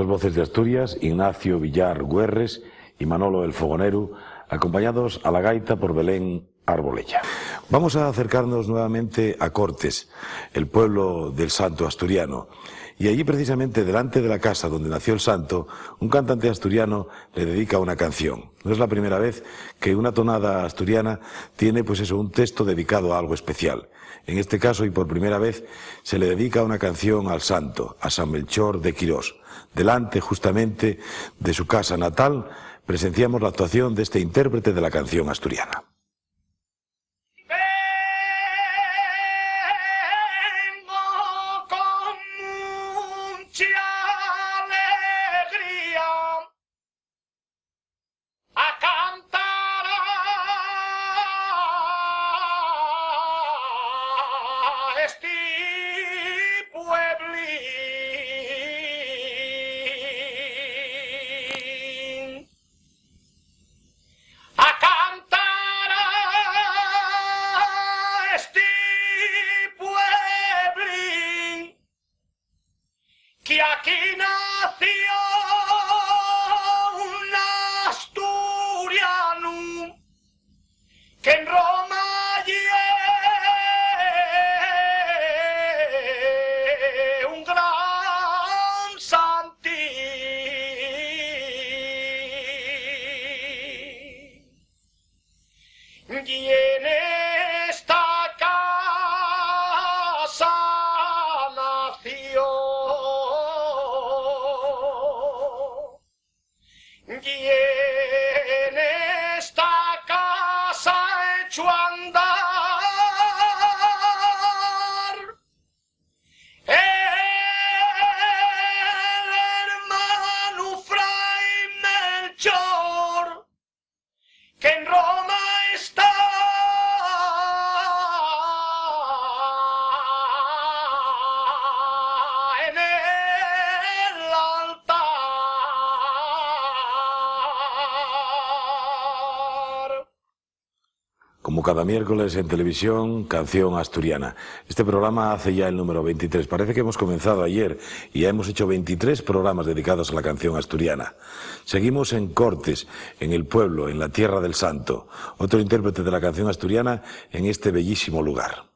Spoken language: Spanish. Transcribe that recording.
dos voces de Asturias, Ignacio Villar Güerres y Manolo el Fogonero, acompañados a la gaita por Belén Arbolella. Vamos a acercarnos nuevamente a Cortes, el pueblo del santo asturiano. Y allí, precisamente, delante de la casa donde nació el santo, un cantante asturiano le dedica una canción. No es la primera vez que una tonada asturiana tiene, pues eso, un texto dedicado a algo especial. En este caso, y por primera vez, se le dedica una canción al santo, a San Melchor de Quirós. Delante, justamente, de su casa natal, presenciamos la actuación de este intérprete de la canción asturiana. Que aquí nació un asturiano que en Roma un gran santín y en esta casa nació. Y en esta casa hecho andar el hermano Fray Melchor, que en Roma está. Como cada miércoles en televisión, Canción Asturiana. Este programa hace ya el número 23. Parece que hemos comenzado ayer y ya hemos hecho 23 programas dedicados a la canción asturiana. Seguimos en Cortes, en el pueblo, en la tierra del santo. Otro intérprete de la canción asturiana en este bellísimo lugar.